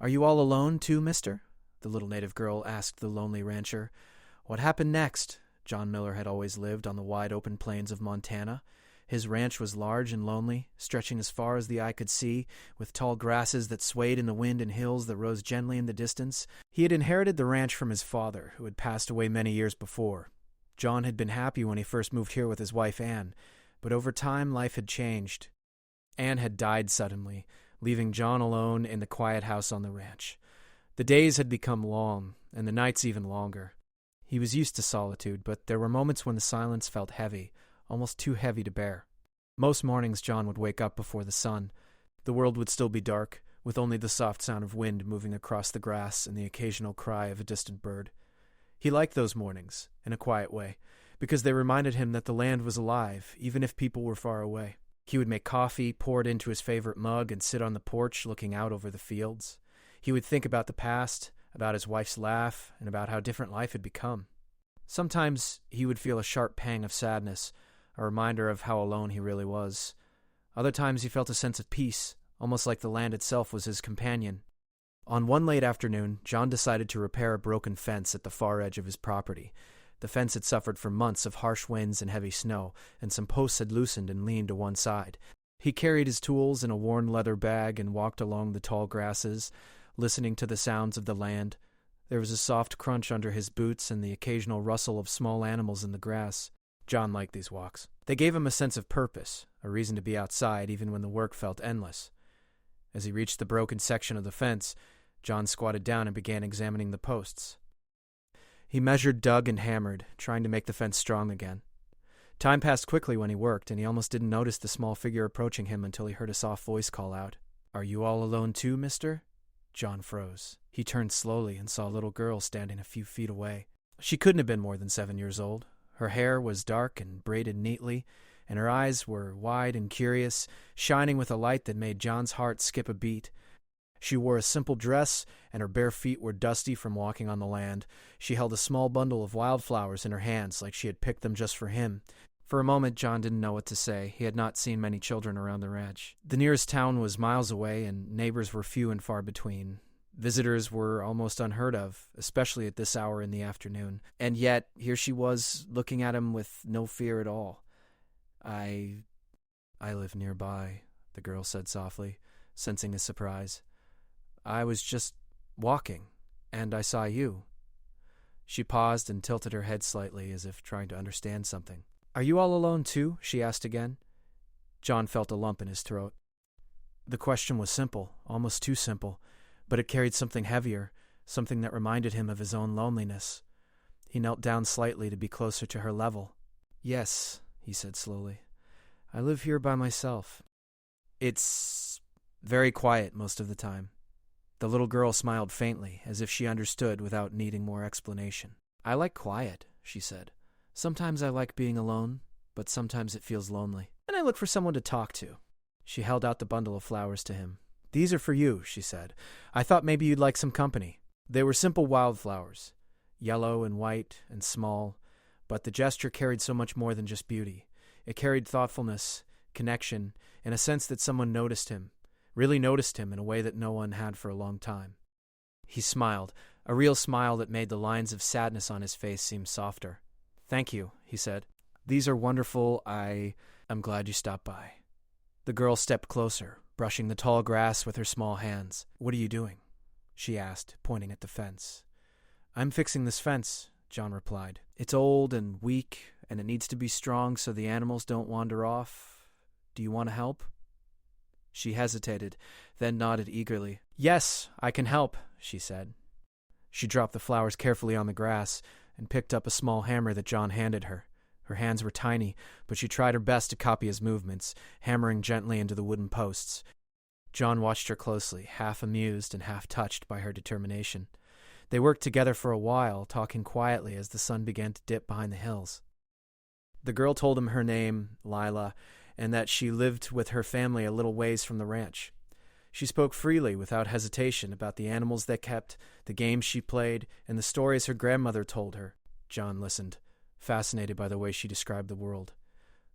"Are you all alone, too, mister?" the little native girl asked the lonely rancher. What happened next? John Miller had always lived on the wide open plains of Montana. His ranch was large and lonely, stretching as far as the eye could see, with tall grasses that swayed in the wind and hills that rose gently in the distance. He had inherited the ranch from his father, who had passed away many years before. John had been happy when he first moved here with his wife Anne, but over time life had changed. Anne had died suddenly, leaving John alone in the quiet house on the ranch. The days had become long, and the nights even longer. He was used to solitude, but there were moments when the silence felt heavy, almost too heavy to bear. Most mornings John would wake up before the sun. The world would still be dark, with only the soft sound of wind moving across the grass and the occasional cry of a distant bird. He liked those mornings, in a quiet way, because they reminded him that the land was alive, even if people were far away. He would make coffee, pour it into his favorite mug, and sit on the porch looking out over the fields. He would think about the past, about his wife's laugh, and about how different life had become. Sometimes he would feel a sharp pang of sadness, a reminder of how alone he really was. Other times he felt a sense of peace, almost like the land itself was his companion. On one late afternoon, John decided to repair a broken fence at the far edge of his property. The fence had suffered from months of harsh winds and heavy snow, and some posts had loosened and leaned to one side. He carried his tools in a worn leather bag and walked along the tall grasses, listening to the sounds of the land. There was a soft crunch under his boots and the occasional rustle of small animals in the grass. John liked these walks. They gave him a sense of purpose, a reason to be outside even when the work felt endless. As he reached the broken section of the fence, John squatted down and began examining the posts. He measured, dug, and hammered, trying to make the fence strong again. Time passed quickly when he worked, and he almost didn't notice the small figure approaching him until he heard a soft voice call out, "Are you all alone too, mister?" John froze. He turned slowly and saw a little girl standing a few feet away. She couldn't have been more than 7 years old. Her hair was dark and braided neatly, and her eyes were wide and curious, shining with a light that made John's heart skip a beat. She wore a simple dress, and her bare feet were dusty from walking on the land. She held a small bundle of wildflowers in her hands, like she had picked them just for him. For a moment, John didn't know what to say. He had not seen many children around the ranch. The nearest town was miles away, and neighbors were few and far between. Visitors were almost unheard of, especially at this hour in the afternoon. And yet, here she was, looking at him with no fear at all. I live nearby," the girl said softly, sensing his surprise. "I was just walking, and I saw you." She paused and tilted her head slightly, as if trying to understand something. "Are you all alone too?" she asked again. John felt a lump in his throat. The question was simple, almost too simple, but it carried something heavier, something that reminded him of his own loneliness. He knelt down slightly to be closer to her level. "Yes," he said slowly. "I live here by myself. It's very quiet most of the time." The little girl smiled faintly, as if she understood without needing more explanation. "I like quiet," she said. "Sometimes I like being alone, but sometimes it feels lonely. And I look for someone to talk to." She held out the bundle of flowers to him. "These are for you," she said. "I thought maybe you'd like some company." They were simple wildflowers, yellow and white and small, but the gesture carried so much more than just beauty. It carried thoughtfulness, connection, and a sense that someone noticed him, really noticed him in a way that no one had for a long time. He smiled, a real smile that made the lines of sadness on his face seem softer. "Thank you," he said. "These are wonderful. I'm glad you stopped by." The girl stepped closer, brushing the tall grass with her small hands. "What are you doing?" she asked, pointing at the fence. "I'm fixing this fence," John replied. "It's old and weak, and it needs to be strong so the animals don't wander off. Do you want to help?" She hesitated, then nodded eagerly. "Yes, I can help," she said. She dropped the flowers carefully on the grass and picked up a small hammer that John handed her. Her hands were tiny, but she tried her best to copy his movements, hammering gently into the wooden posts. John watched her closely, half amused and half touched by her determination. They worked together for a while, talking quietly as the sun began to dip behind the hills. The girl told him her name, Lila, and that she lived with her family a little ways from the ranch. She spoke freely, without hesitation, about the animals they kept, the games she played, and the stories her grandmother told her. John listened, fascinated by the way she described the world.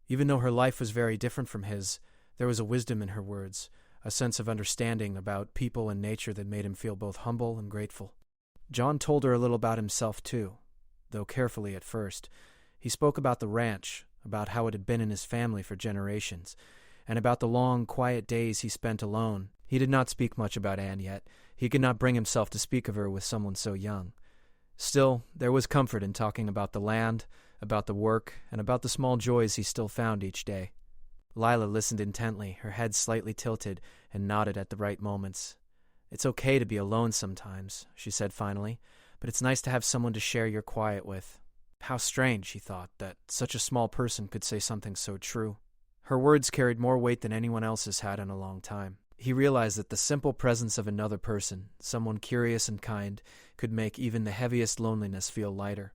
Even though her life was very different from his, there was a wisdom in her words, a sense of understanding about people and nature that made him feel both humble and grateful. John told her a little about himself, too, though carefully at first. He spoke about the ranch, about how it had been in his family for generations, and about the long, quiet days he spent alone. He did not speak much about Anne yet. He could not bring himself to speak of her with someone so young. Still, there was comfort in talking about the land, about the work, and about the small joys he still found each day. Lila listened intently, her head slightly tilted, and nodded at the right moments. "It's okay to be alone sometimes," she said finally, "but it's nice to have someone to share your quiet with." How strange, he thought, that such a small person could say something so true. Her words carried more weight than anyone else's had in a long time. He realized that the simple presence of another person, someone curious and kind, could make even the heaviest loneliness feel lighter.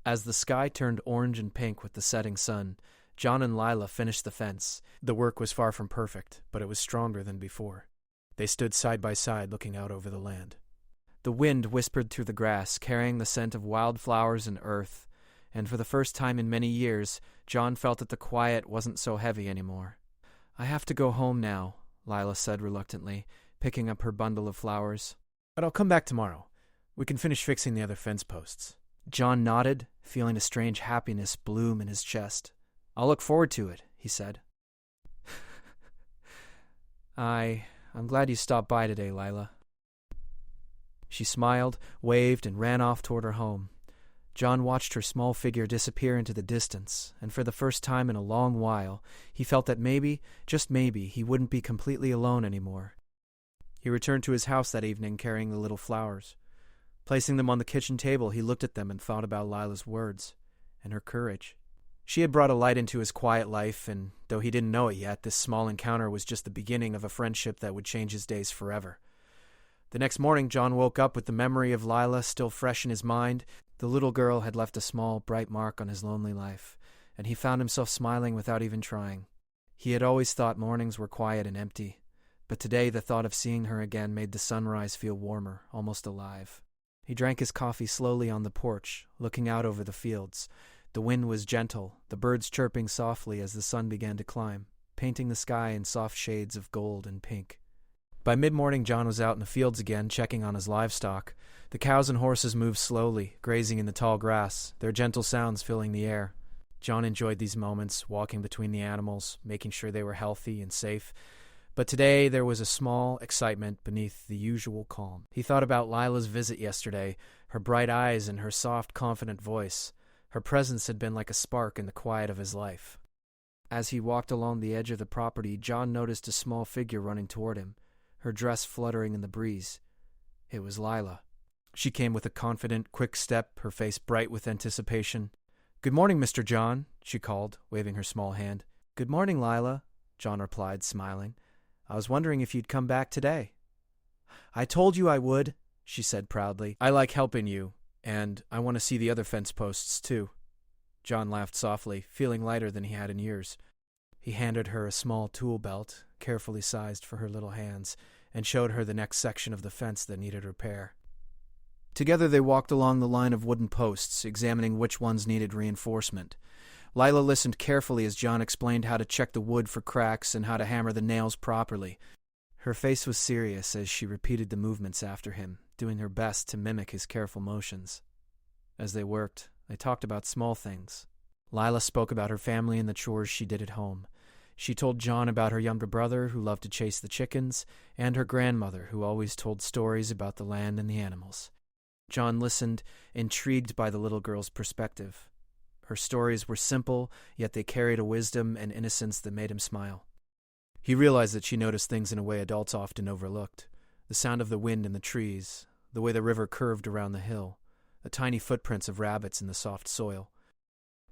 As the sky turned orange and pink with the setting sun, John and Lila finished the fence. The work was far from perfect, but it was stronger than before. They stood side by side looking out over the land. The wind whispered through the grass, carrying the scent of wildflowers and earth, and for the first time in many years, John felt that the quiet wasn't so heavy anymore. "I have to go home now," Lila said reluctantly, picking up her bundle of flowers. "But I'll come back tomorrow. We can finish fixing the other fence posts." John nodded, feeling a strange happiness bloom in his chest. "I'll look forward to it," he said. I'm glad you stopped by today, Lila." She smiled, waved, and ran off toward her home. John watched her small figure disappear into the distance, and for the first time in a long while, he felt that maybe, just maybe, he wouldn't be completely alone anymore. He returned to his house that evening carrying the little flowers. Placing them on the kitchen table, he looked at them and thought about Lila's words and her courage. She had brought a light into his quiet life, and though he didn't know it yet, this small encounter was just the beginning of a friendship that would change his days forever. The next morning, John woke up with the memory of Lila still fresh in his mind. The little girl had left a small, bright mark on his lonely life, and he found himself smiling without even trying. He had always thought mornings were quiet and empty, but today the thought of seeing her again made the sunrise feel warmer, almost alive. He drank his coffee slowly on the porch, looking out over the fields. The wind was gentle, the birds chirping softly as the sun began to climb, painting the sky in soft shades of gold and pink. By mid-morning, John was out in the fields again, checking on his livestock. The cows and horses moved slowly, grazing in the tall grass, their gentle sounds filling the air. John enjoyed these moments, walking between the animals, making sure they were healthy and safe. But today there was a small excitement beneath the usual calm. He thought about Lila's visit yesterday, her bright eyes and her soft, confident voice. Her presence had been like a spark in the quiet of his life. As he walked along the edge of the property, John noticed a small figure running toward him, her dress fluttering in the breeze. It was Lila. She came with a confident, quick step, her face bright with anticipation. "Good morning, Mr. John," she called, waving her small hand. "Good morning, Lila," John replied, smiling. "I was wondering if you'd come back today." "I told you I would," she said proudly. "I like helping you. And I want to see the other fence posts, too." John laughed softly, feeling lighter than he had in years. He handed her a small tool belt, carefully sized for her little hands, and showed her the next section of the fence that needed repair. Together they walked along the line of wooden posts, examining which ones needed reinforcement. Lila listened carefully as John explained how to check the wood for cracks and how to hammer the nails properly. Her face was serious as she repeated the movements after him, doing her best to mimic his careful motions. As they worked, they talked about small things. Lila spoke about her family and the chores she did at home. She told John about her younger brother, who loved to chase the chickens, and her grandmother, who always told stories about the land and the animals. John listened, intrigued by the little girl's perspective. Her stories were simple, yet they carried a wisdom and innocence that made him smile. He realized that she noticed things in a way adults often overlooked. The sound of the wind in the trees, the way the river curved around the hill, the tiny footprints of rabbits in the soft soil.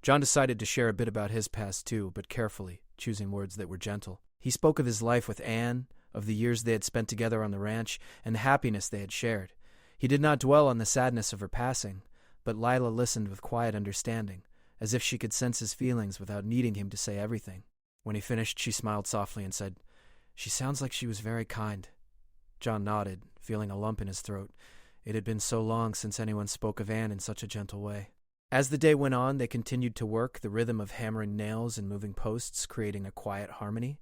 John decided to share a bit about his past too, but carefully, choosing words that were gentle. He spoke of his life with Anne, of the years they had spent together on the ranch, and the happiness they had shared. He did not dwell on the sadness of her passing, but Lila listened with quiet understanding, as if she could sense his feelings without needing him to say everything. When he finished, she smiled softly and said, "She sounds like she was very kind." John nodded, feeling a lump in his throat. It had been so long since anyone spoke of Anne in such a gentle way. As the day went on, they continued to work, the rhythm of hammering nails and moving posts creating a quiet harmony.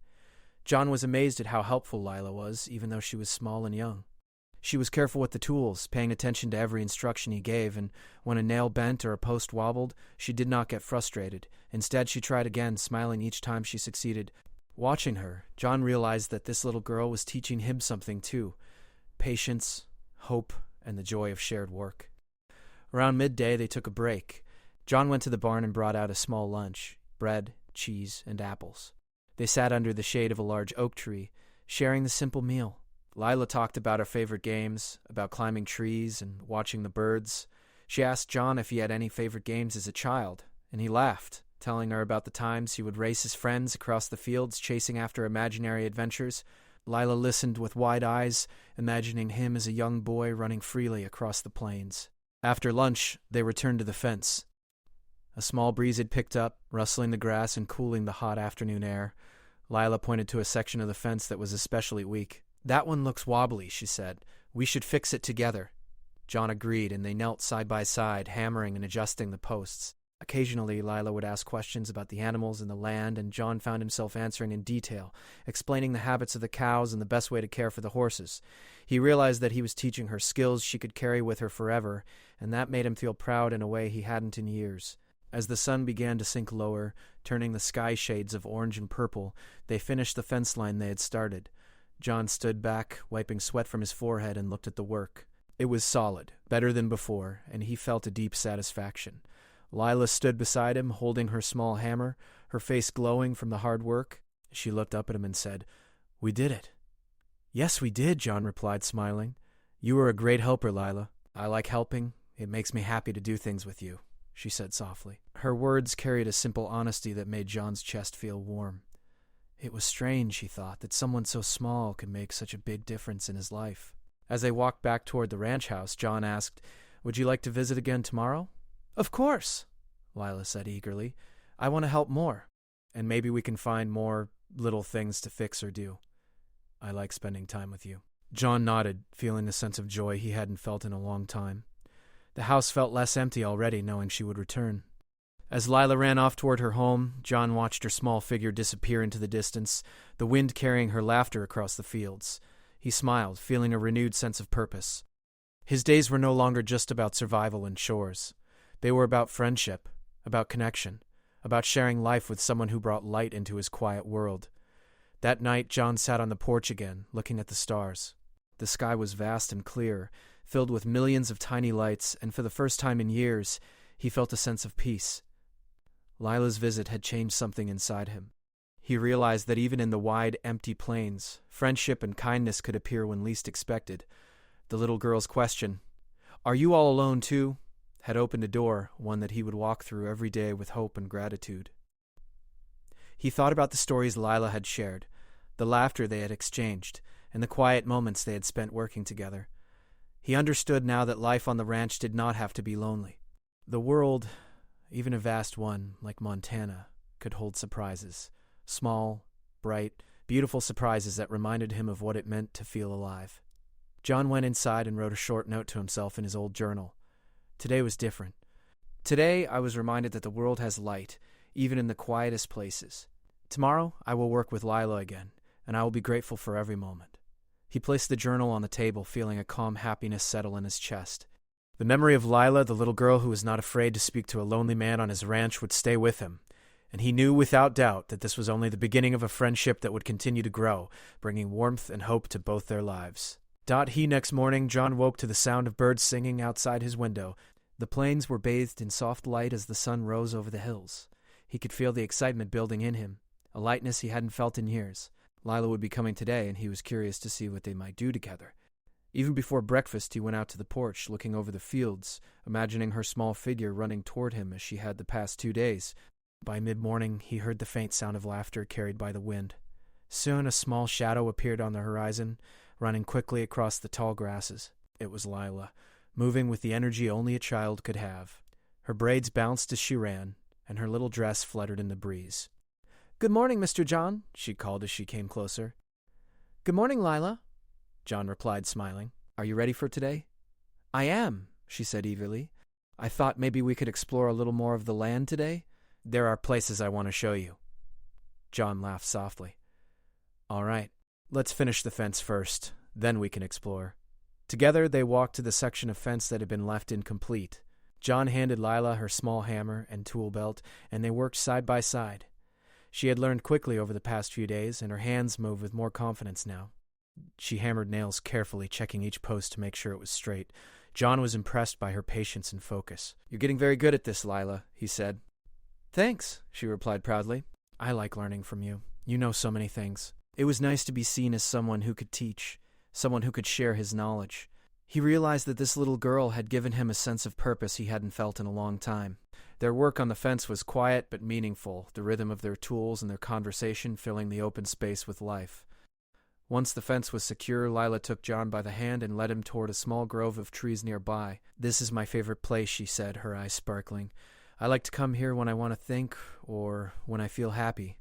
John was amazed at how helpful Lila was, even though she was small and young. She was careful with the tools, paying attention to every instruction he gave, and when a nail bent or a post wobbled, she did not get frustrated. Instead, she tried again, smiling each time she succeeded. Watching her, John realized that this little girl was teaching him something too: patience, hope, and the joy of shared work. Around midday, they took a break. John went to the barn and brought out a small lunch: bread, cheese, and apples. They sat under the shade of a large oak tree, sharing the simple meal. Lila talked about her favorite games, about climbing trees and watching the birds. She asked John if he had any favorite games as a child, and he laughed, telling her about the times he would race his friends across the fields chasing after imaginary adventures. Lila listened with wide eyes, imagining him as a young boy running freely across the plains. After lunch, they returned to the fence. A small breeze had picked up, rustling the grass and cooling the hot afternoon air. Lila pointed to a section of the fence that was especially weak. "That one looks wobbly," she said. "We should fix it together." John agreed, and they knelt side by side, hammering and adjusting the posts. Occasionally, Lila would ask questions about the animals and the land, and John found himself answering in detail, explaining the habits of the cows and the best way to care for the horses. He realized that he was teaching her skills she could carry with her forever, and that made him feel proud in a way he hadn't in years. As the sun began to sink lower, turning the sky shades of orange and purple, they finished the fence line they had started. John stood back, wiping sweat from his forehead, and looked at the work. It was solid, better than before, and he felt a deep satisfaction. Lila stood beside him, holding her small hammer, her face glowing from the hard work. She looked up at him and said, "We did it." "Yes, we did," John replied, smiling. "You were a great helper, Lila. I like helping. It makes me happy to do things with you," she said softly. Her words carried a simple honesty that made John's chest feel warm. It was strange, he thought, that someone so small could make such a big difference in his life. As they walked back toward the ranch house, John asked, "Would you like to visit again tomorrow?" "Of course," Lila said eagerly. "I want to help more. And maybe we can find more little things to fix or do. I like spending time with you." John nodded, feeling a sense of joy he hadn't felt in a long time. The house felt less empty already, knowing she would return. As Lila ran off toward her home, John watched her small figure disappear into the distance, the wind carrying her laughter across the fields. He smiled, feeling a renewed sense of purpose. His days were no longer just about survival and chores. They were about friendship, about connection, about sharing life with someone who brought light into his quiet world. That night, John sat on the porch again, looking at the stars. The sky was vast and clear, filled with millions of tiny lights, and for the first time in years, he felt a sense of peace. Lila's visit had changed something inside him. He realized that even in the wide, empty plains, friendship and kindness could appear when least expected. The little girl's question, "Are you all alone too?" had opened a door, one that he would walk through every day with hope and gratitude. He thought about the stories Lila had shared, the laughter they had exchanged, and the quiet moments they had spent working together. He understood now that life on the ranch did not have to be lonely. The world, even a vast one like Montana, could hold surprises. Small, bright, beautiful surprises that reminded him of what it meant to feel alive. John went inside and wrote a short note to himself in his old journal. Today was different. Today I was reminded that the world has light, even in the quietest places. Tomorrow I will work with Lila again, and I will be grateful for every moment. He placed the journal on the table, feeling a calm happiness settle in his chest. The memory of Lila, the little girl who was not afraid to speak to a lonely man on his ranch, would stay with him, and he knew without doubt that this was only the beginning of a friendship that would continue to grow, bringing warmth and hope to both their lives. Next morning, John woke to the sound of birds singing outside his window. The plains were bathed in soft light as the sun rose over the hills. He could feel the excitement building in him, a lightness he hadn't felt in years. Lila would be coming today, and he was curious to see what they might do together. Even before breakfast, he went out to the porch, looking over the fields, imagining her small figure running toward him as she had the past 2 days. By mid-morning, he heard the faint sound of laughter carried by the wind. Soon a small shadow appeared on the horizon, running quickly across the tall grasses. It was Lila, moving with the energy only a child could have. Her braids bounced as she ran, and her little dress fluttered in the breeze. "Good morning, Mr. John," she called as she came closer. "Good morning, Lila," John replied, smiling. "Are you ready for today?" "I am," she said eagerly. "I thought maybe we could explore a little more of the land today. There are places I want to show you." John laughed softly. All right, let's finish the fence first, then we can explore. Together, they walked to the section of fence that had been left incomplete. John handed Lila her small hammer and tool belt, and they worked side by side. She had learned quickly over the past few days, and her hands moved with more confidence now. She hammered nails carefully, checking each post to make sure it was straight. John was impressed by her patience and focus. "You're getting very good at this, Lila," he said. "Thanks," she replied proudly. "I like learning from you. You know so many things." It was nice to be seen as someone who could teach, someone who could share his knowledge. He realized that this little girl had given him a sense of purpose he hadn't felt in a long time. Their work on the fence was quiet but meaningful, the rhythm of their tools and their conversation filling the open space with life. Once the fence was secure, Lila took John by the hand and led him toward a small grove of trees nearby. "This is my favorite place," she said, her eyes sparkling. "I like to come here when I want to think or when I feel happy."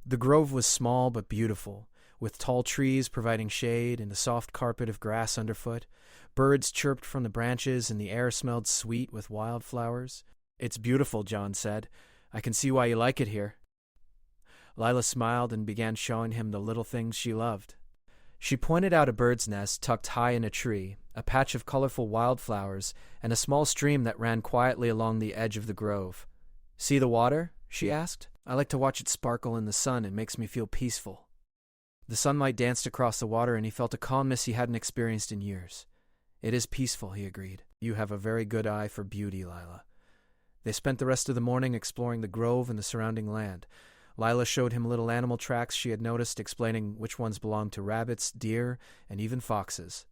The grove was small but beautiful, with tall trees providing shade and a soft carpet of grass underfoot. Birds chirped from the branches and the air smelled sweet with wildflowers. "It's beautiful," John said. "I can see why you like it here." Lila smiled and began showing him the little things she loved. She pointed out a bird's nest tucked high in a tree, a patch of colorful wildflowers, and a small stream that ran quietly along the edge of the grove. "See the water?" she asked. "I like to watch it sparkle in the sun. It makes me feel peaceful." The sunlight danced across the water, and he felt a calmness he hadn't experienced in years. "It is peaceful," he agreed. "You have a very good eye for beauty, Lila." They spent the rest of the morning exploring the grove and the surrounding land. Lila showed him little animal tracks she had noticed, explaining which ones belonged to rabbits, deer, and even foxes.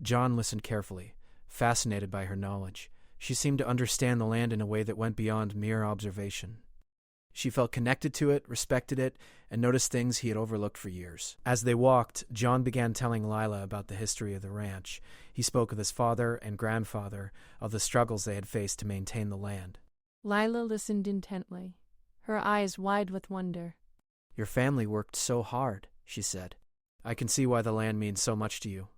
John listened carefully, fascinated by her knowledge. She seemed to understand the land in a way that went beyond mere observation. She felt connected to it, respected it, and noticed things he had overlooked for years. As they walked, John began telling Lila about the history of the ranch. He spoke of his father and grandfather, of the struggles they had faced to maintain the land. Lila listened intently, her eyes wide with wonder. "Your family worked so hard," she said. "I can see why the land means so much to you."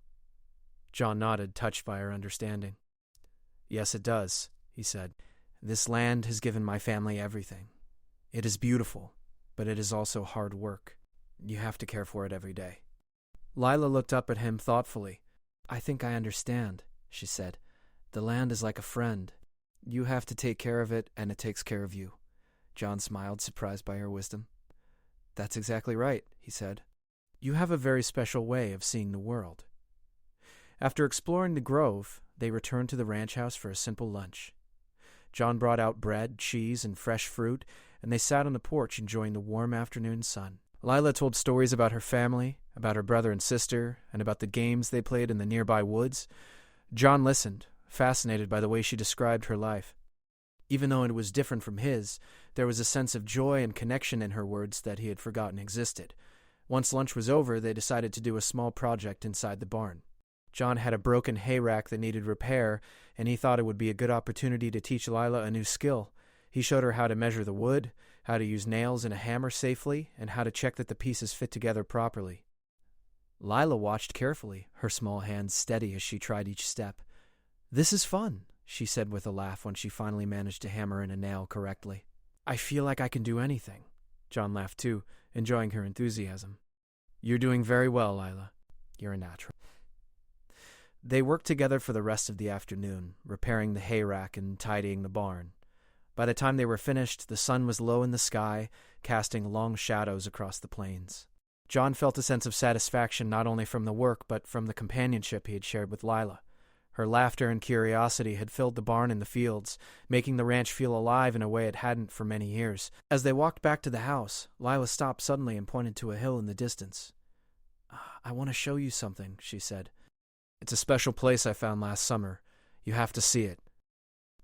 John nodded, touched by her understanding. "Yes, it does," he said. "This land has given my family everything. It is beautiful, but it is also hard work. You have to care for it every day." Lila looked up at him thoughtfully. "I think I understand," she said. "The land is like a friend. You have to take care of it, and it takes care of you." John smiled, surprised by her wisdom. "That's exactly right," he said. "You have a very special way of seeing the world." After exploring the grove, they returned to the ranch house for a simple lunch. John brought out bread, cheese, and fresh fruit, and they sat on the porch enjoying the warm afternoon sun. Lila told stories about her family, about her brother and sister, and about the games they played in the nearby woods. John listened, fascinated by the way she described her life. Even though it was different from his, there was a sense of joy and connection in her words that he had forgotten existed. Once lunch was over, they decided to do a small project inside the barn. John had a broken hay rack that needed repair, and he thought it would be a good opportunity to teach Lila a new skill. He showed her how to measure the wood, how to use nails and a hammer safely, and how to check that the pieces fit together properly. Lila watched carefully, her small hands steady as she tried each step. "This is fun," she said with a laugh when she finally managed to hammer in a nail correctly. "I feel like I can do anything." John laughed too, enjoying her enthusiasm. "You're doing very well, Lila. You're a natural." They worked together for the rest of the afternoon, repairing the hay rack and tidying the barn. By the time they were finished, the sun was low in the sky, casting long shadows across the plains. John felt a sense of satisfaction not only from the work but from the companionship he had shared with Lila. Her laughter and curiosity had filled the barn and the fields, making the ranch feel alive in a way it hadn't for many years. As they walked back to the house, Lila stopped suddenly and pointed to a hill in the distance. "I want to show you something," she said. "It's a special place I found last summer. You have to see it."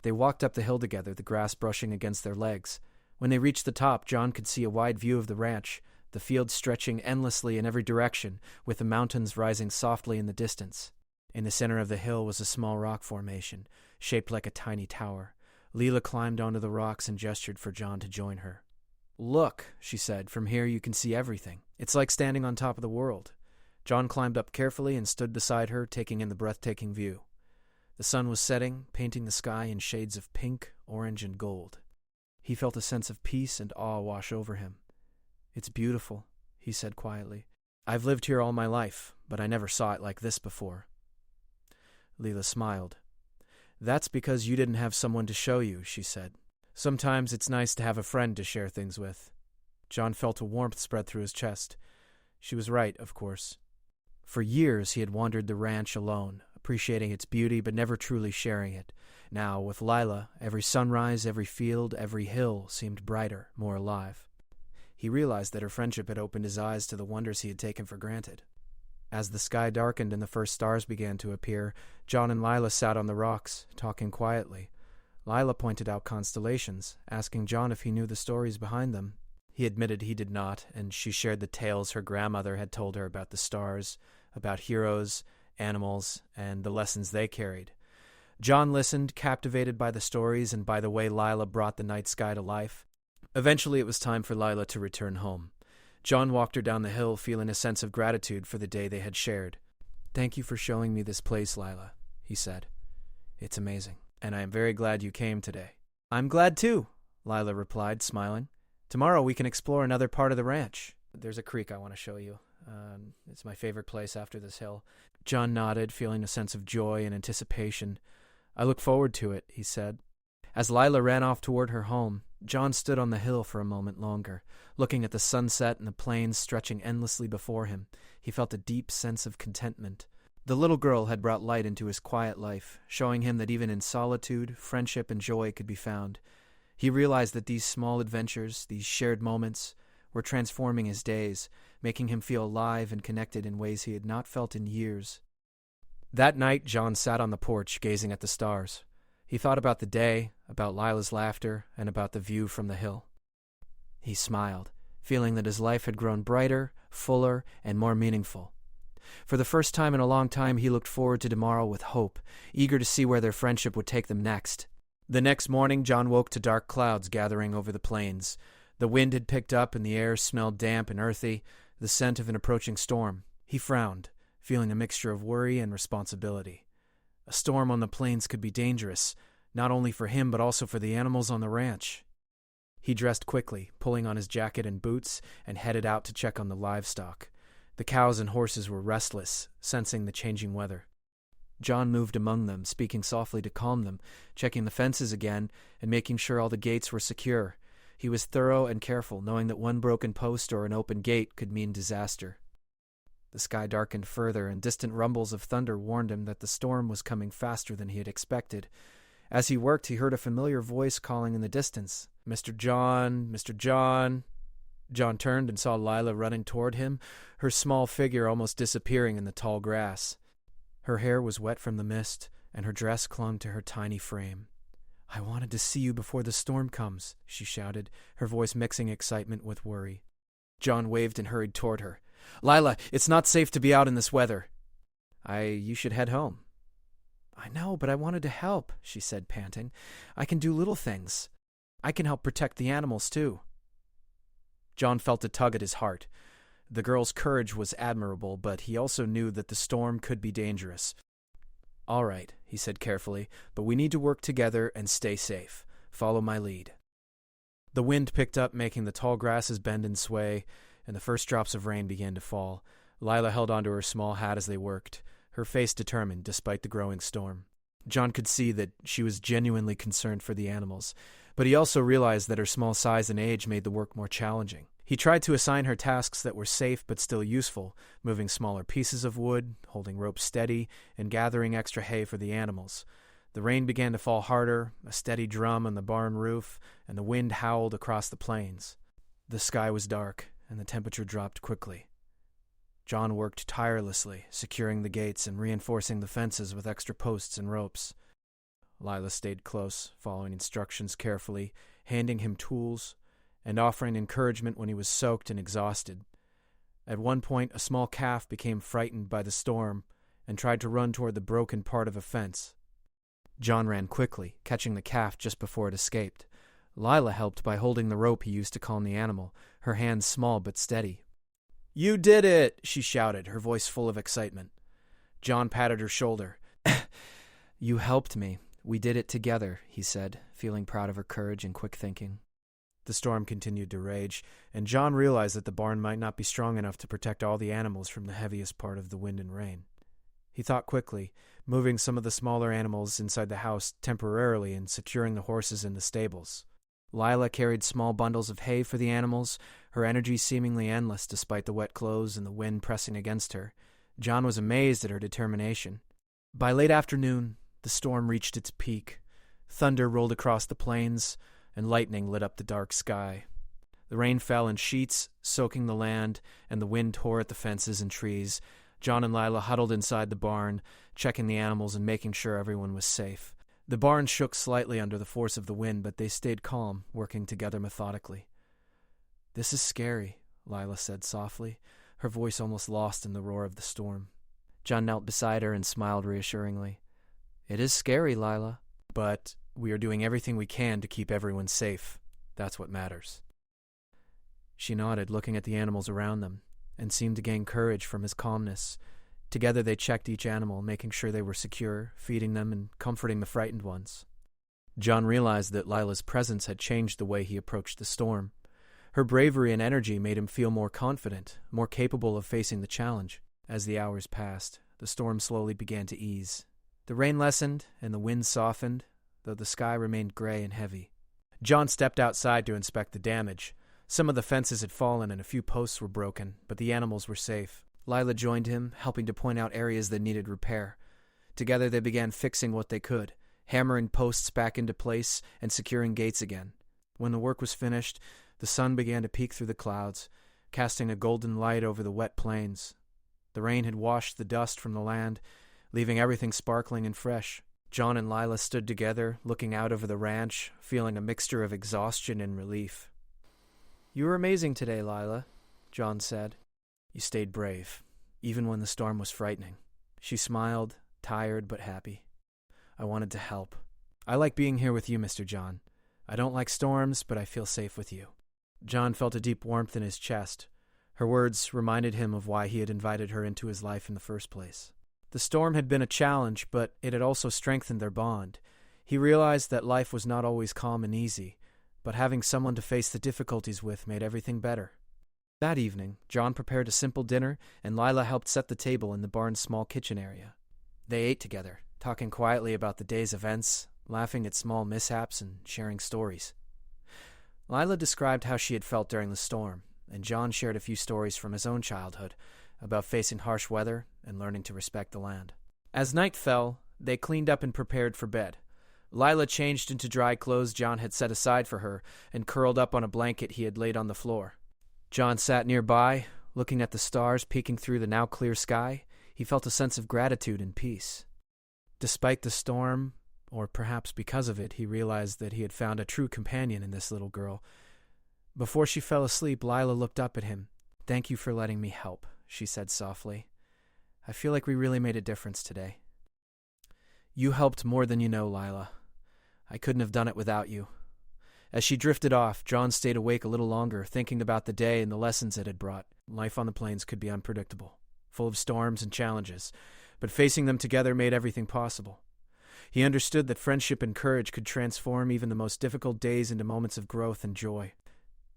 They walked up the hill together, the grass brushing against their legs. When they reached the top, John could see a wide view of the ranch, the fields stretching endlessly in every direction, with the mountains rising softly in the distance. In the center of the hill was a small rock formation, shaped like a tiny tower. Lila climbed onto the rocks and gestured for John to join her. "Look," she said, "from here you can see everything. It's like standing on top of the world." John climbed up carefully and stood beside her, taking in the breathtaking view. The sun was setting, painting the sky in shades of pink, orange, and gold. He felt a sense of peace and awe wash over him. "It's beautiful," he said quietly. "I've lived here all my life, but I never saw it like this before." Leela smiled. "That's because you didn't have someone to show you," she said. "Sometimes it's nice to have a friend to share things with." John felt a warmth spread through his chest. She was right, of course. For years he had wandered the ranch alone, appreciating its beauty but never truly sharing it. Now, with Lila, every sunrise, every field, every hill seemed brighter, more alive. He realized that her friendship had opened his eyes to the wonders he had taken for granted. As the sky darkened and the first stars began to appear, John and Lila sat on the rocks, talking quietly. Lila pointed out constellations, asking John if he knew the stories behind them. He admitted he did not, and she shared the tales her grandmother had told her about the stars, about heroes, animals, and the lessons they carried. John listened, captivated by the stories and by the way Lila brought the night sky to life. Eventually it was time for Lila to return home. John walked her down the hill, feeling a sense of gratitude for the day they had shared. "Thank you for showing me this place, Lila," he said. "It's amazing, and I am very glad you came today." "I'm glad too," Lila replied, smiling. "Tomorrow we can explore another part of the ranch. There's a creek I want to show you. It's my favorite place after this hill." John nodded, feeling a sense of joy and anticipation. "I look forward to it," he said. As Lila ran off toward her home, John stood on the hill for a moment longer, looking at the sunset and the plains stretching endlessly before him. He felt a deep sense of contentment. The little girl had brought light into his quiet life, showing him that even in solitude, friendship and joy could be found. He realized that these small adventures, these shared moments, were transforming his days, making him feel alive and connected in ways he had not felt in years. That night, John sat on the porch, gazing at the stars. He thought about the day, about Lila's laughter, and about the view from the hill. He smiled, feeling that his life had grown brighter, fuller, and more meaningful. For the first time in a long time, he looked forward to tomorrow with hope, eager to see where their friendship would take them next. The next morning, John woke to dark clouds gathering over the plains. The wind had picked up and the air smelled damp and earthy, the scent of an approaching storm. He frowned, feeling a mixture of worry and responsibility. A storm on the plains could be dangerous, not only for him but also for the animals on the ranch. He dressed quickly, pulling on his jacket and boots, and headed out to check on the livestock. The cows and horses were restless, sensing the changing weather. John moved among them, speaking softly to calm them, checking the fences again, and making sure all the gates were secure. He was thorough and careful, knowing that one broken post or an open gate could mean disaster. The sky darkened further, and distant rumbles of thunder warned him that the storm was coming faster than he had expected. As he worked, he heard a familiar voice calling in the distance. "Mr. John, Mr. John." John turned and saw Lila running toward him, her small figure almost disappearing in the tall grass. Her hair was wet from the mist, and her dress clung to her tiny frame. "I wanted to see you before the storm comes," she shouted, her voice mixing excitement with worry. John waved and hurried toward her. "Lila, it's not safe to be out in this weather." You should head home." "I know, but I wanted to help," she said, panting. "I can do little things. I can help protect the animals, too." John felt a tug at his heart. The girl's courage was admirable, but he also knew that the storm could be dangerous. "All right," he said carefully, "but we need to work together and stay safe. Follow my lead." The wind picked up, making the tall grasses bend and sway, and the first drops of rain began to fall. Lila held onto her small hat as they worked, her face determined despite the growing storm. John could see that she was genuinely concerned for the animals, but he also realized that her small size and age made the work more challenging. He tried to assign her tasks that were safe but still useful, moving smaller pieces of wood, holding ropes steady, and gathering extra hay for the animals. The rain began to fall harder, a steady drum on the barn roof, and the wind howled across the plains. The sky was dark, and the temperature dropped quickly. John worked tirelessly, securing the gates and reinforcing the fences with extra posts and ropes. Lila stayed close, following instructions carefully, handing him tools, and offering encouragement when he was soaked and exhausted. At one point, a small calf became frightened by the storm and tried to run toward the broken part of a fence. John ran quickly, catching the calf just before it escaped. Lila helped by holding the rope he used to calm the animal, her hands small but steady. "You did it!" she shouted, her voice full of excitement. John patted her shoulder. "You helped me. We did it together," he said, feeling proud of her courage and quick thinking. The storm continued to rage, and John realized that the barn might not be strong enough to protect all the animals from the heaviest part of the wind and rain. He thought quickly, moving some of the smaller animals inside the house temporarily and securing the horses in the stables. Lila carried small bundles of hay for the animals, her energy seemingly endless despite the wet clothes and the wind pressing against her. John was amazed at her determination. By late afternoon, the storm reached its peak. Thunder rolled across the plains, and lightning lit up the dark sky. The rain fell in sheets, soaking the land, and the wind tore at the fences and trees. John and Lila huddled inside the barn, checking the animals and making sure everyone was safe. The barn shook slightly under the force of the wind, but they stayed calm, working together methodically. "This is scary," Lila said softly, her voice almost lost in the roar of the storm. John knelt beside her and smiled reassuringly. "It is scary, Lila, but we are doing everything we can to keep everyone safe. That's what matters." She nodded, looking at the animals around them, and seemed to gain courage from his calmness. Together they checked each animal, making sure they were secure, feeding them and comforting the frightened ones. John realized that Lila's presence had changed the way he approached the storm. Her bravery and energy made him feel more confident, more capable of facing the challenge. As the hours passed, the storm slowly began to ease. The rain lessened and the wind softened, though the sky remained gray and heavy. John stepped outside to inspect the damage. Some of the fences had fallen and a few posts were broken, but the animals were safe. Lila joined him, helping to point out areas that needed repair. Together they began fixing what they could, hammering posts back into place and securing gates again. When the work was finished, the sun began to peek through the clouds, casting a golden light over the wet plains. The rain had washed the dust from the land, leaving everything sparkling and fresh. John and Lila stood together, looking out over the ranch, feeling a mixture of exhaustion and relief. "You were amazing today, Lila," John said. "You stayed brave, even when the storm was frightening." She smiled, tired but happy. "I wanted to help. I like being here with you, Mr. John. I don't like storms, but I feel safe with you." John felt a deep warmth in his chest. Her words reminded him of why he had invited her into his life in the first place. The storm had been a challenge, but it had also strengthened their bond. He realized that life was not always calm and easy, but having someone to face the difficulties with made everything better. That evening, John prepared a simple dinner, and Lila helped set the table in the barn's small kitchen area. They ate together, talking quietly about the day's events, laughing at small mishaps, and sharing stories. Lila described how she had felt during the storm, and John shared a few stories from his own childhood about facing harsh weather and learning to respect the land. As night fell, they cleaned up and prepared for bed. Lila changed into dry clothes John had set aside for her and curled up on a blanket he had laid on the floor. John sat nearby, looking at the stars peeking through the now clear sky. He felt a sense of gratitude and peace. Despite the storm, or perhaps because of it, he realized that he had found a true companion in this little girl. Before she fell asleep, Lila looked up at him. "Thank you for letting me help," she said softly. "I feel like we really made a difference today." "You helped more than you know, Lila. I couldn't have done it without you." As she drifted off, John stayed awake a little longer, thinking about the day and the lessons it had brought. Life on the plains could be unpredictable, full of storms and challenges, but facing them together made everything possible. He understood that friendship and courage could transform even the most difficult days into moments of growth and joy.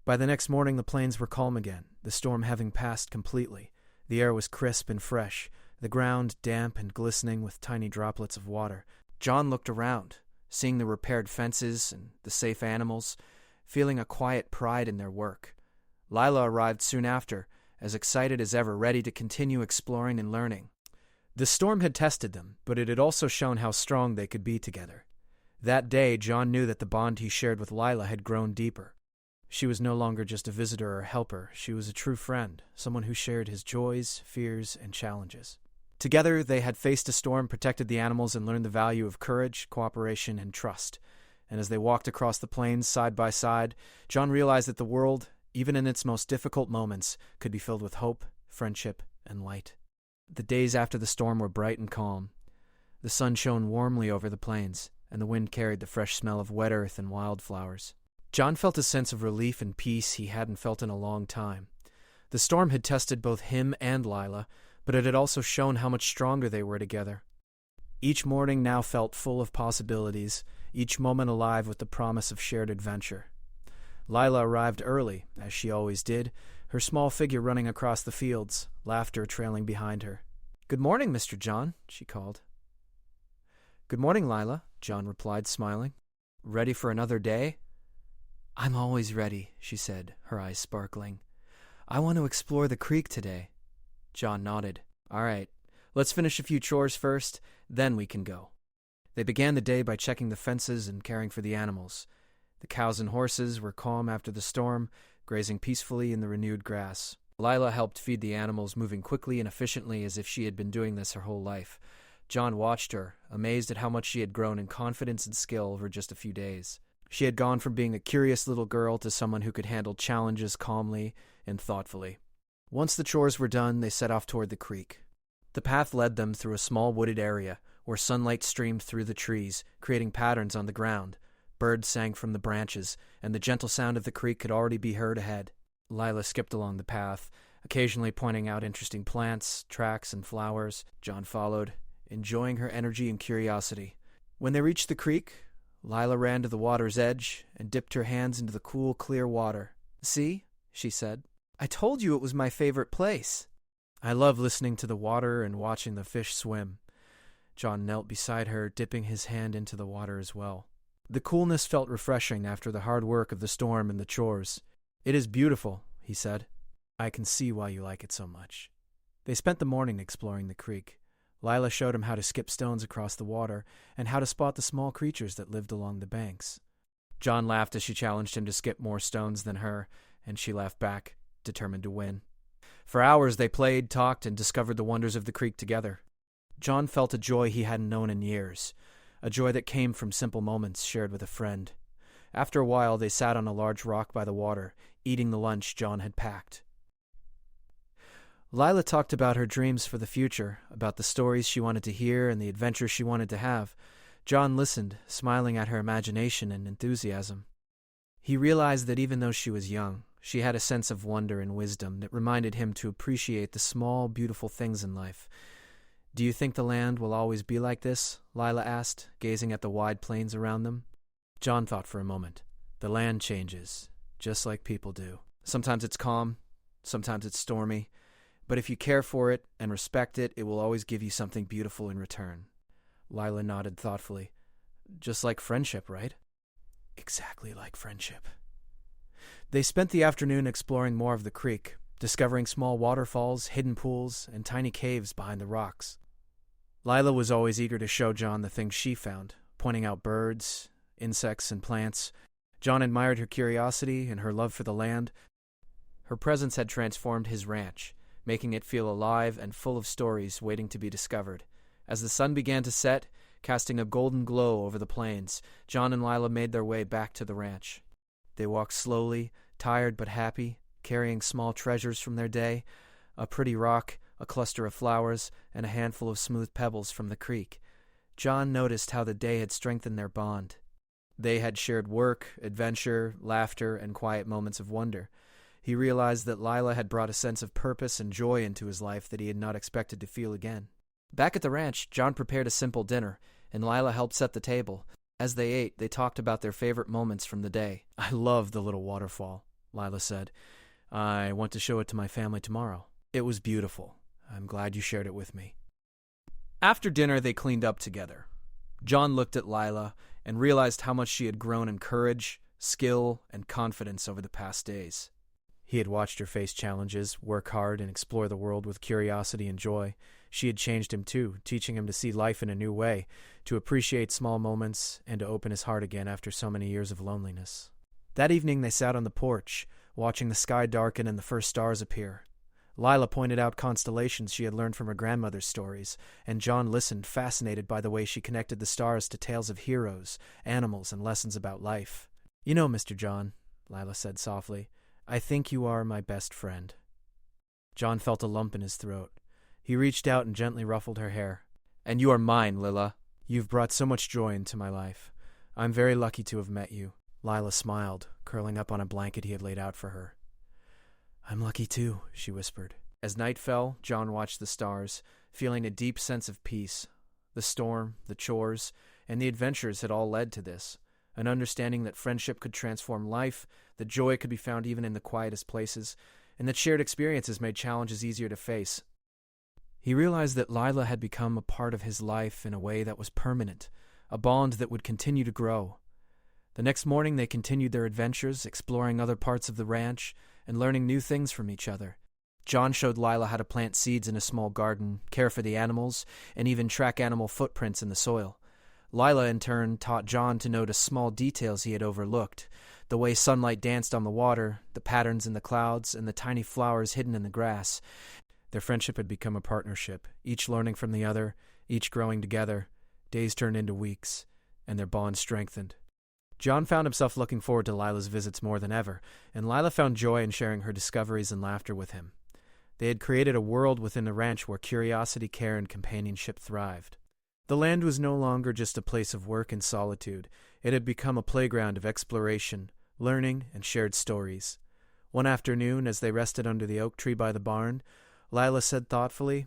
By the next morning, the plains were calm again, the storm having passed completely. The air was crisp and fresh, the ground damp and glistening with tiny droplets of water. John looked around, seeing the repaired fences and the safe animals, feeling a quiet pride in their work. Lila arrived soon after, as excited as ever, ready to continue exploring and learning. The storm had tested them, but it had also shown how strong they could be together. That day, John knew that the bond he shared with Lila had grown deeper. She was no longer just a visitor or helper. She was a true friend, someone who shared his joys, fears, and challenges. Together, they had faced a storm, protected the animals, and learned the value of courage, cooperation, and trust. And as they walked across the plains side by side, John realized that the world, even in its most difficult moments, could be filled with hope, friendship, and light. The days after the storm were bright and calm. The sun shone warmly over the plains, and the wind carried the fresh smell of wet earth and wildflowers. John felt a sense of relief and peace he hadn't felt in a long time. The storm had tested both him and Lila, but it had also shown how much stronger they were together. Each morning now felt full of possibilities, each moment alive with the promise of shared adventure. Lila arrived early, as she always did, her small figure running across the fields, laughter trailing behind her. "Good morning, Mr. John," she called. "Good morning, Lila," John replied, smiling. "Ready for another day?" "I'm always ready," she said, her eyes sparkling. "I want to explore the creek today." John nodded. "All right, let's finish a few chores first, then we can go." They began the day by checking the fences and caring for the animals. The cows and horses were calm after the storm, grazing peacefully in the renewed grass. Lila helped feed the animals, moving quickly and efficiently as if she had been doing this her whole life. John watched her, amazed at how much she had grown in confidence and skill over just a few days. She had gone from being a curious little girl to someone who could handle challenges calmly and thoughtfully. Once the chores were done, they set off toward the creek. The path led them through a small wooded area, where sunlight streamed through the trees, creating patterns on the ground. Birds sang from the branches, and the gentle sound of the creek could already be heard ahead. Lila skipped along the path, occasionally pointing out interesting plants, tracks, and flowers. John followed, enjoying her energy and curiosity. When they reached the creek, Lila ran to the water's edge and dipped her hands into the cool, clear water. "See," she said, "I told you it was my favorite place." "I love listening to the water and watching the fish swim." John knelt beside her, dipping his hand into the water as well. The coolness felt refreshing after the hard work of the storm and the chores. "It is beautiful," he said. "I can see why you like it so much." They spent the morning exploring the creek. Lila showed him how to skip stones across the water and how to spot the small creatures that lived along the banks. John laughed as she challenged him to skip more stones than her, and she laughed back, determined to win. For hours they played, talked, and discovered the wonders of the creek together. John felt a joy he hadn't known in years, a joy that came from simple moments shared with a friend. After a while, they sat on a large rock by the water, eating the lunch John had packed. Lila talked about her dreams for the future, about the stories she wanted to hear and the adventures she wanted to have. John listened, smiling at her imagination and enthusiasm. He realized that even though she was young, she had a sense of wonder and wisdom that reminded him to appreciate the small, beautiful things in life. "Do you think the land will always be like this?" Lila asked, gazing at the wide plains around them. John thought for a moment. "The land changes, just like people do. Sometimes it's calm, sometimes it's stormy. But if you care for it and respect it, it will always give you something beautiful in return." Lila nodded thoughtfully. "Just like friendship, right?" "Exactly like friendship." They spent the afternoon exploring more of the creek, discovering small waterfalls, hidden pools, and tiny caves behind the rocks. Lila was always eager to show John the things she found, pointing out birds, insects, and plants. John admired her curiosity and her love for the land. Her presence had transformed his ranch, making it feel alive and full of stories waiting to be discovered. As the sun began to set, casting a golden glow over the plains, John and Lila made their way back to the ranch. They walked slowly, tired but happy, carrying small treasures from their day, a pretty rock, a cluster of flowers, and a handful of smooth pebbles from the creek. John noticed how the day had strengthened their bond. They had shared work, adventure, laughter, and quiet moments of wonder. He realized that Lila had brought a sense of purpose and joy into his life that he had not expected to feel again. Back at the ranch, John prepared a simple dinner, and Lila helped set the table. As they ate, they talked about their favorite moments from the day. "I love the little waterfall," Lila said. "I want to show it to my family tomorrow. It was beautiful. I'm glad you shared it with me." After dinner, they cleaned up together. John looked at Lila and realized how much she had grown in courage, skill, and confidence over the past days. He had watched her face challenges, work hard, and explore the world with curiosity and joy. She had changed him too, teaching him to see life in a new way, to appreciate small moments, and to open his heart again after so many years of loneliness. That evening they sat on the porch, watching the sky darken and the first stars appear. Lila pointed out constellations she had learned from her grandmother's stories, and John listened, fascinated by the way she connected the stars to tales of heroes, animals, and lessons about life. "You know, Mr. John," Lila said softly, "I think you are my best friend." John felt a lump in his throat. He reached out and gently ruffled her hair. "And you are mine, Lila. You've brought so much joy into my life. I'm very lucky to have met you." Lila smiled, curling up on a blanket he had laid out for her. "I'm lucky too," she whispered. As night fell, John watched the stars, feeling a deep sense of peace. The storm, the chores, and the adventures had all led to this. an understanding that friendship could transform life, that joy could be found even in the quietest places, and that shared experiences made challenges easier to face. He realized that Lila had become a part of his life in a way that was permanent, a bond that would continue to grow. The next morning they continued their adventures, exploring other parts of the ranch and learning new things from each other. John showed Lila how to plant seeds in a small garden, care for the animals, and even track animal footprints in the soil. Lila, in turn, taught John to notice small details he had overlooked, the way sunlight danced on the water, the patterns in the clouds, and the tiny flowers hidden in the grass. Their friendship had become a partnership, each learning from the other, each growing together. Days turned into weeks, and their bond strengthened. John found himself looking forward to Lila's visits more than ever, and Lila found joy in sharing her discoveries and laughter with him. They had created a world within the ranch where curiosity, care, and companionship thrived. The land was no longer just a place of work and solitude. It had become a playground of exploration, learning, and shared stories. One afternoon, as they rested under the oak tree by the barn, Lila said thoughtfully,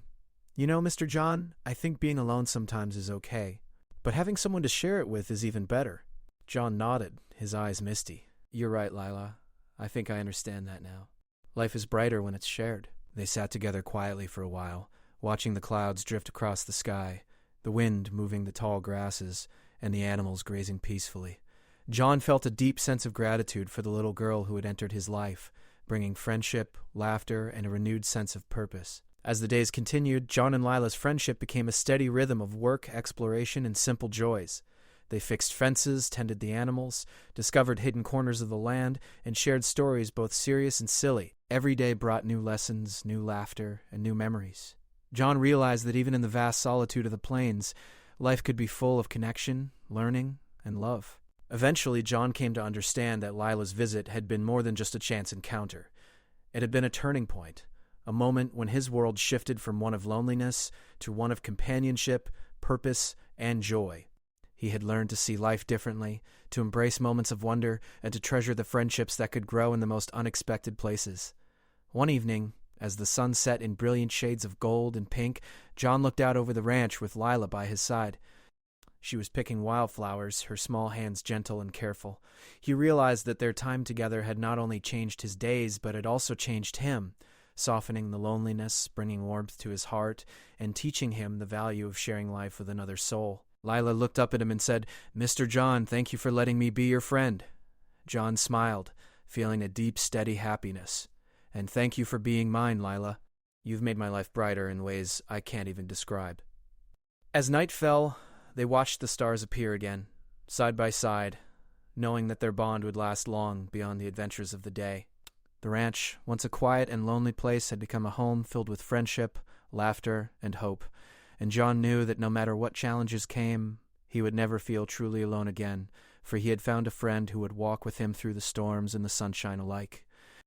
"You know, Mr. John, I think being alone sometimes is okay, but having someone to share it with is even better." John nodded, his eyes misty. "You're right, Lila. I think I understand that now. Life is brighter when it's shared." They sat together quietly for a while, watching the clouds drift across the sky, the wind moving the tall grasses, and the animals grazing peacefully. John felt a deep sense of gratitude for the little girl who had entered his life, bringing friendship, laughter, and a renewed sense of purpose. As the days continued, John and Lila's friendship became a steady rhythm of work, exploration, and simple joys. They fixed fences, tended the animals, discovered hidden corners of the land, and shared stories both serious and silly. Every day brought new lessons, new laughter, and new memories. John realized that even in the vast solitude of the plains, life could be full of connection, learning, and love. Eventually, John came to understand that Lila's visit had been more than just a chance encounter. It had been a turning point, a moment when his world shifted from one of loneliness to one of companionship, purpose, and joy. He had learned to see life differently, to embrace moments of wonder, and to treasure the friendships that could grow in the most unexpected places. One evening, as the sun set in brilliant shades of gold and pink, John looked out over the ranch with Lila by his side. She was picking wildflowers, her small hands gentle and careful. He realized that their time together had not only changed his days, but had also changed him, softening the loneliness, bringing warmth to his heart, and teaching him the value of sharing life with another soul. Lila looked up at him and said, "Mr. John, thank you for letting me be your friend." John smiled, feeling a deep, steady happiness. "And thank you for being mine, Lila. You've made my life brighter in ways I can't even describe." As night fell, they watched the stars appear again, side by side, knowing that their bond would last long beyond the adventures of the day. The ranch, once a quiet and lonely place, had become a home filled with friendship, laughter, and hope. And John knew that no matter what challenges came, he would never feel truly alone again, for he had found a friend who would walk with him through the storms and the sunshine alike.